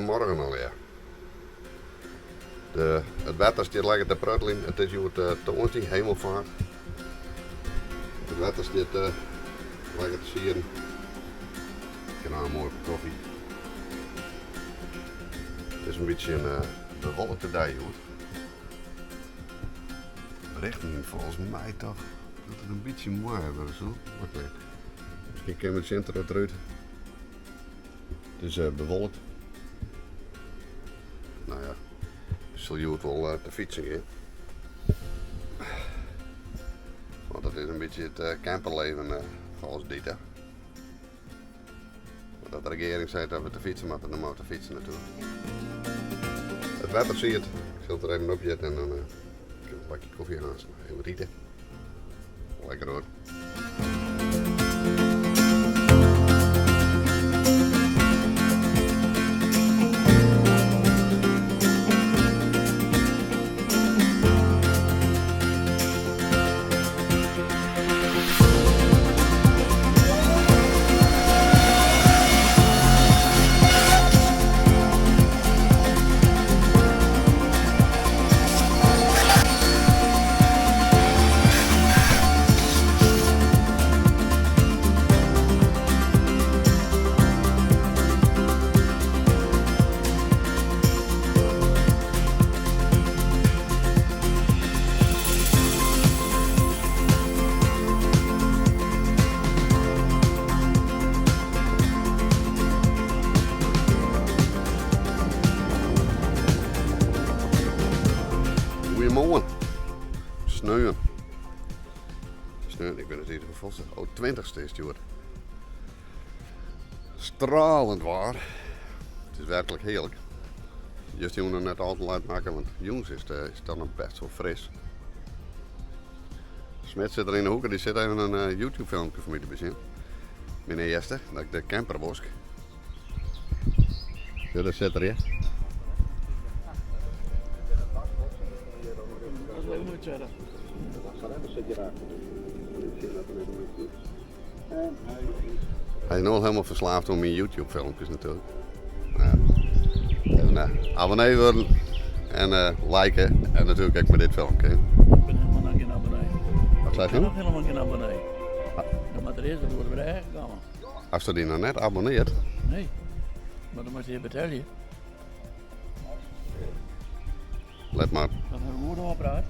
goedemorgen al, ja. Het wetter staat lekker te pruttelen. Het is hier te ons die hemelvaart. Het wetter staat lekker te zien. Ik heb een mooie koffie. Het is een beetje een rolle te dag, hoor. Berichten volgens mij toch dat het een beetje mooi hebben zo. Wacht even. Misschien kunnen we het centrum eruit. Het is bewolkt. Nou ja, zul je het wel te fietsen gaan. Want dat is een beetje het camperleven volgens Dieter. Dat de regering zei dat we te fietsen moeten, dan moeten we fietsen natuurlijk. Het wetter zie je het. Ik zal het er even op zetten en dan kunnen we een bakje koffie gaan halen. Even rieten. Lekker hoor. Goedemorgen. Sneeuwen. Sneeuwen, ik ben het hier gevonden. Oh, 20ste is het joh. Stralend waar. Het is werkelijk heerlijk. Just die moet net altijd laten maken, want jongens is het dan nog best wel fris. Smet zit er in de hoek en die zit even een YouTube filmpje voor mij te bezien. Meneer Jester, dat ik de camperbosk. Ja, dat zit er hier. Hij is nog helemaal verslaafd om mijn YouTube filmpjes natuurlijk. Even abonnee worden en liken en natuurlijk ook met dit filmpje. Ik ben helemaal nog geen abonnee. Wat zei Ik je ben nou? nog helemaal geen abonnee. Maar er is er door de eigen gekomen. Als je die nou net abonneert, Nee, maar dan moet je betalen. let maar. Dan hebben we goed over praten.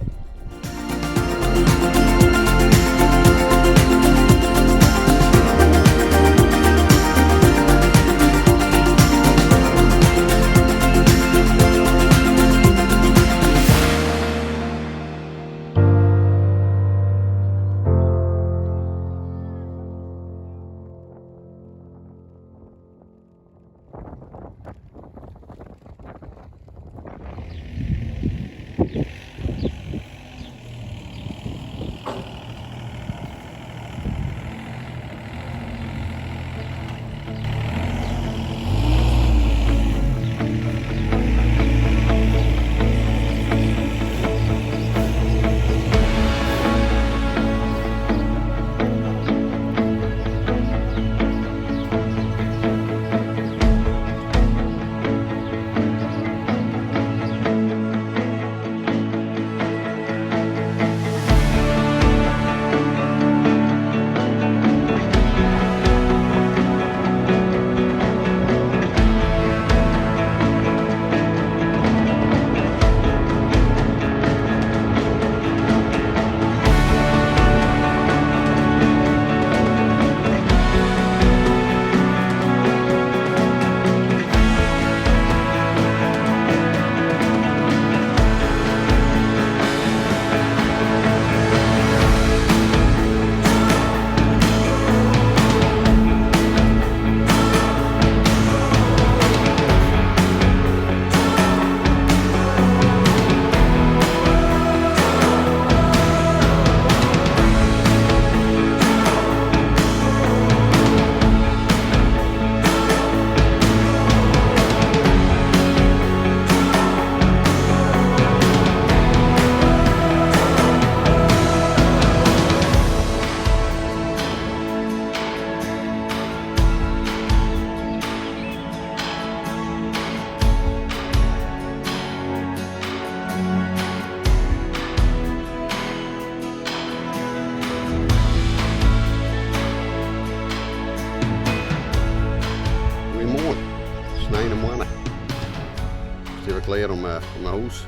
klaar om naar huis.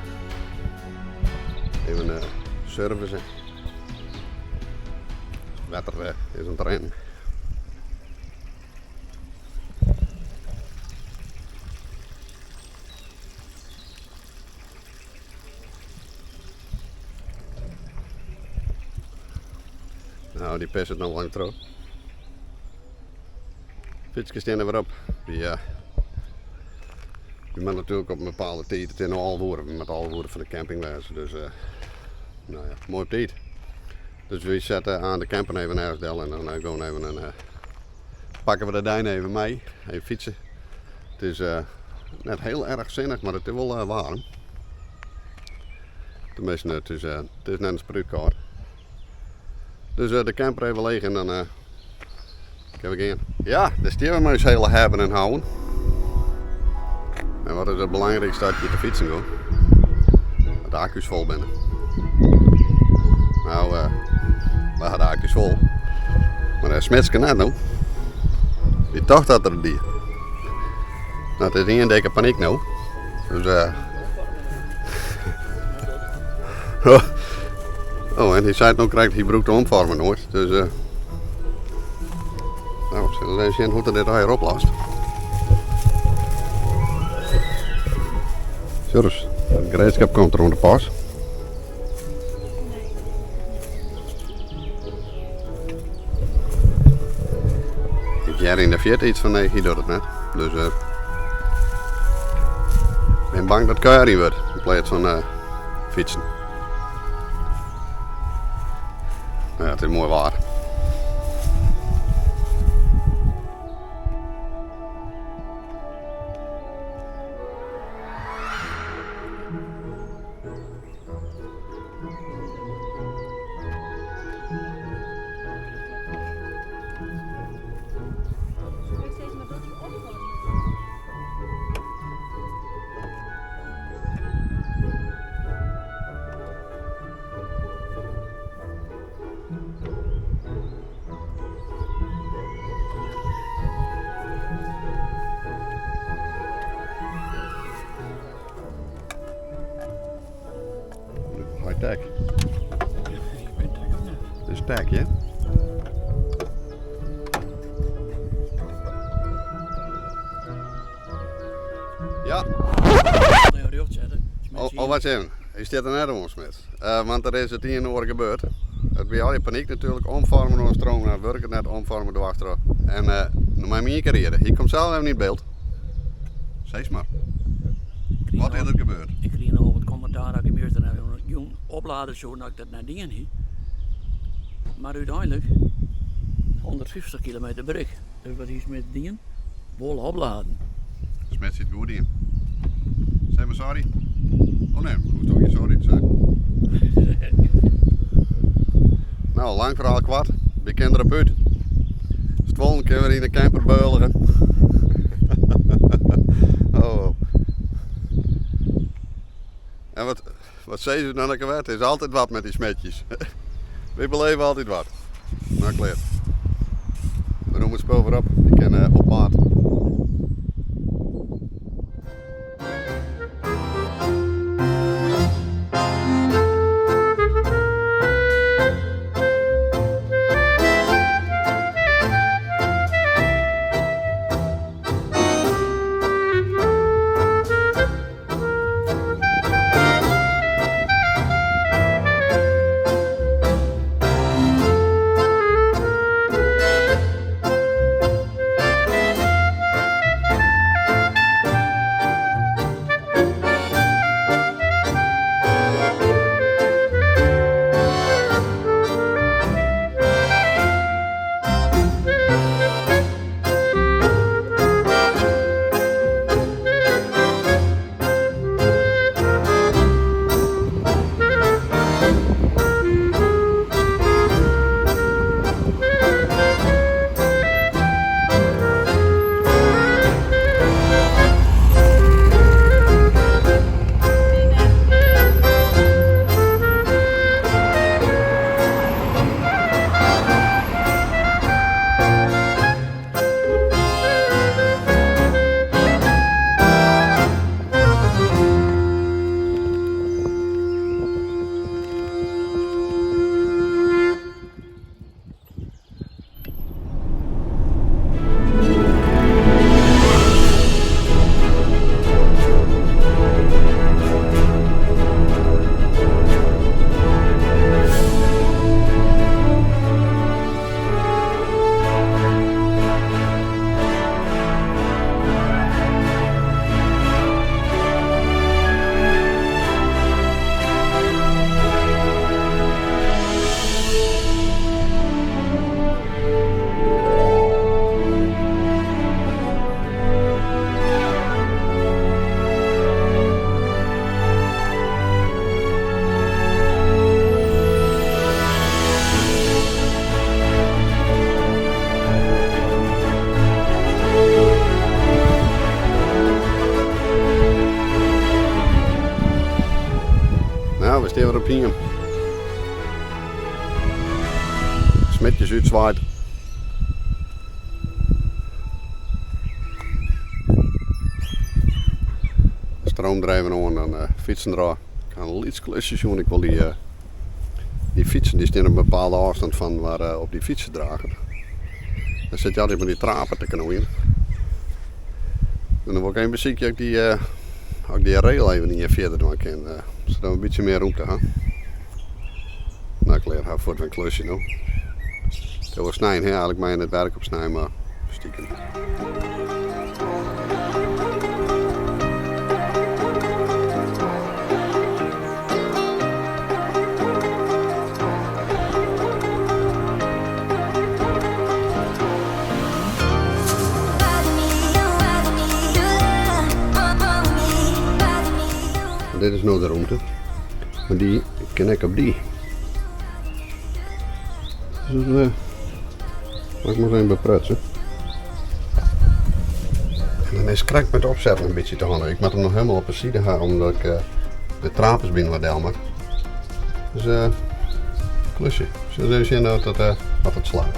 Even servicen. Het wetter is aan het rennen. Nou, die pest het nog lang terug. Fietsjes staan er weer op. Die moet natuurlijk op een bepaalde tijd. Het is nog alvoeren met alvoeren van de campingwijze. Dus nou ja, mooi op tijd. Dus we zetten aan de camper even ergens del en dan gewoon even pakken we de duin even mee. Even fietsen. Het is net heel erg zinnig, maar het is wel warm. Tenminste, het is net een spruitkaart. Dus de camper even leeg en dan kan we gaan. Ja, de stuurmuis heel hebben en houden. En wat is het belangrijkste dat je te fietsen gaat? Dat de accu's vol binnen. Nou, we hadden de accu's vol. Maar de smetske net nou. Die dacht dat er die. Nou, het is niet een dikke paniek nou. Dus oh, en die zei nog krijgt hij broek te omvormen nooit. Dus nou, we zullen eens zien hoe dat dit hier oplast. Zo dus, het gereedschap komt er onder de pas. Ik heb in de Fiat iets van nee, hij doet het net. Dus ik ben bang dat het keuring wordt in plaats van fietsen. Ja, het is mooi waar. High-tech. Dit is tech, ja? Ja. Oh, wat even. Je staat er net om, Smit. Want er is het hier oor gebeurd. Het bij al je paniek natuurlijk, omvormen door een stroom naar werken, net omvormen door achterom. En nog maar meer carrière. Hier komt zelf even niet in beeld. Zeg maar. Wat is er gebeurd? Ik kreeg nog het commentaar dat ik meer dan een jong opladen zo dat ik dat naar dingen hier. Maar uiteindelijk 150 kilometer brug. Dus wat is met dingen? Vol opladen. Smit zit goed in. Zeg maar sorry. Oh nee, hoeft ook niet sorry te zeggen. Nou, lang verhaal kwart. We kennen erop uit. Dus het volgende keer weer in de camper beuligen. Oh. En wat zei ze dan dat ik werd? Er is altijd wat met die smetjes. We beleven altijd wat. Nou, klaar. We noemen het spul weer op. Ik ken op paard. dien. Smitjes uitzwaait. Stroomdrijven aan en fietsen eraan. Ik ga een iets klusjes doen. Ik wil die fietsen die staan op een bepaalde afstand van waar op die fietsen dragen. Dan zit je altijd met die trapen te knoeien. En dan wordt geen muziekje als ik die rail even niet verder doen kan. Zodat we een beetje meer ruimte hebben. Nou, ik leer haar voor een klusje nu. Dat was snijden, eigenlijk mij in het werk op snijden, maar stiekem. Dit is nou de ruimte, maar die ken ik op die. Dus ik moet even beprutsen. En dan is krak met opzetten een beetje te handig. Ik moet hem nog helemaal op de zijde gaan omdat ik de trapers binnen wat deel maak. Dus klusje. Zullen we even zien wat het slaat.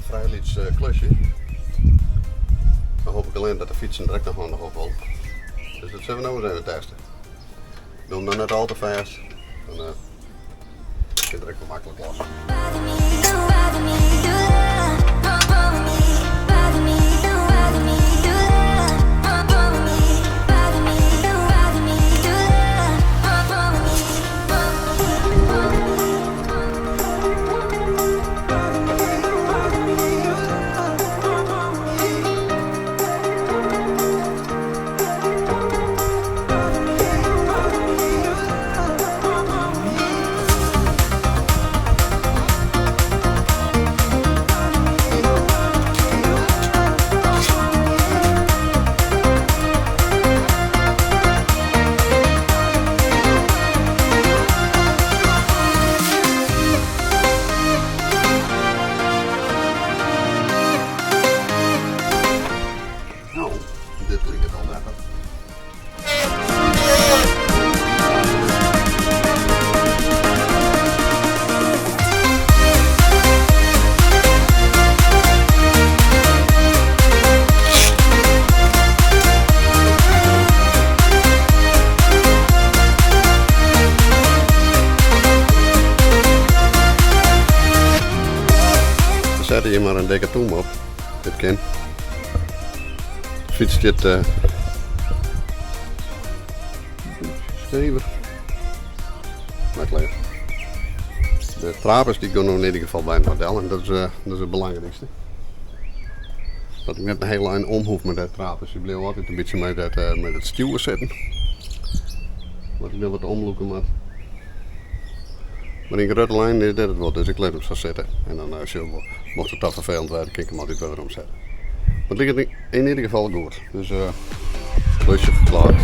Vrij liets klusje. Dan hoop ik alleen dat de fietsen direct nog handig op valt. Dus dat zullen we nou eens even testen. Doe hem dan net al te vast. Dan gaat het direct wel makkelijk los. Dit ligt het al lekker. Dan zet je maar een dikke toem op. Dit kan. Fiets dit stevig. Maar klaar. De trapers die gaan in ieder geval bij het model en dat is het belangrijkste. Dat ik net een hele lijn om hoef met de trapers. Ik bleef altijd een beetje met het stuwen zitten. Wat ik dan wat omloeken moet. Maar in een grote lijn is dit het wel, dus ik let op zo zitten. En dan mocht het dat vervelend worden, kan ik hem altijd weer omzetten. Maar het ligt in ieder geval goed. Dus klusje geklaard.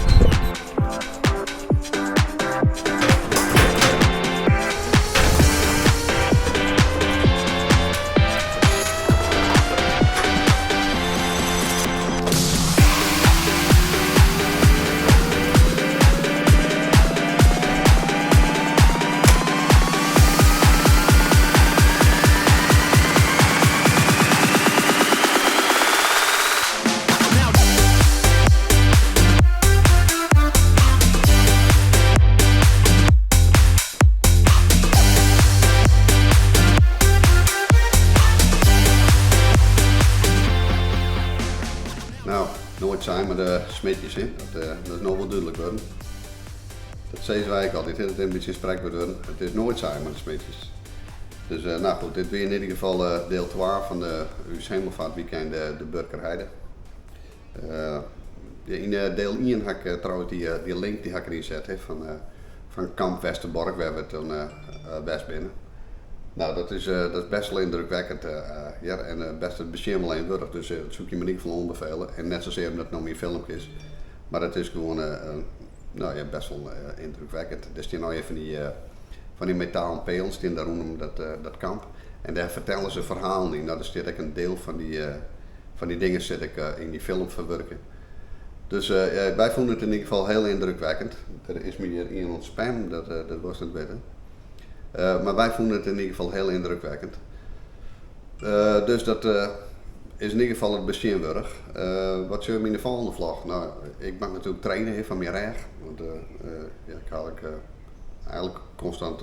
Nou, nooit zijn maar de smitjes, hè. Dat is nog wel duidelijk worden. Dat zeggen wij altijd, hè. Dat is een beetje een spreekwoord. Het is nooit zijn maar de smitjes. Dus nou goed, dit weer in ieder geval deel 12 van de hemelvaartweekend de Burgerheide. In deel 1 heb ik trouwens die link die ik erin zet, hè, van Kamp Westerbork, waar we toen best binnen. Nou, dat is best wel indrukwekkend. Ja, en best het beschermeling dus dat zoek je me niet van onbevelen. En net zozeer omdat het nog meer filmpje is. Maar het is gewoon nou, ja, best wel indrukwekkend. Er staan nou even van die metalen pijls die daaronder dat kamp. En daar vertellen ze verhalen in. Nou, daar zit ik een deel van die dingen zit ik in die film verwerken. Dus ja, wij vonden het in ieder geval heel indrukwekkend. Er is meer iemand spam, dat was het weten. Maar wij vonden het in ieder geval heel indrukwekkend. Dus dat is in ieder geval het Besteenburg. Wat zullen we in de volgende vlog? Nou, ik mag natuurlijk trainen hier van mijn reg. Want ja, ik had eigenlijk constant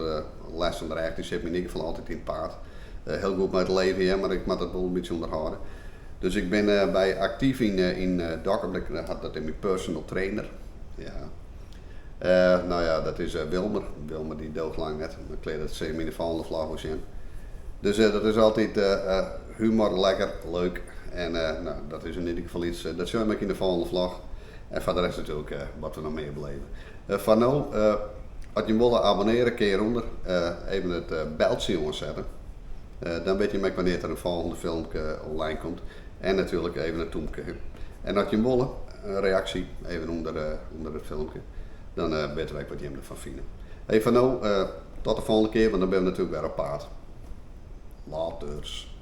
les van de reg. Die zit me in ieder geval altijd in het paard. Heel goed met het leven hier, maar ik moet dat wel een beetje onderhouden. Dus ik ben bij actief in Dokkum. Ik had dat in mijn personal trainer. Ja. Nou ja, dat is Wilmer. Wilmer die doodlang net. Ik kleed dat ze in de volgende vlog ook zien. Dus dat is altijd humor, lekker, leuk. En nou, dat is in ieder geval iets, dat zullen we in de volgende vlog. En voor de rest natuurlijk wat we nog meer beleven. Van nou, als je wil abonneren, kun je hieronder even het beltje zetten. Dan weet je met wanneer er een volgende filmpje online komt. En natuurlijk even een toempje. En als je wil, een reactie even onder het filmpje. Dan weten wij wat je ervan vindt. Hey, van nou, tot de volgende keer, want dan ben we natuurlijk weer op paard. Laters.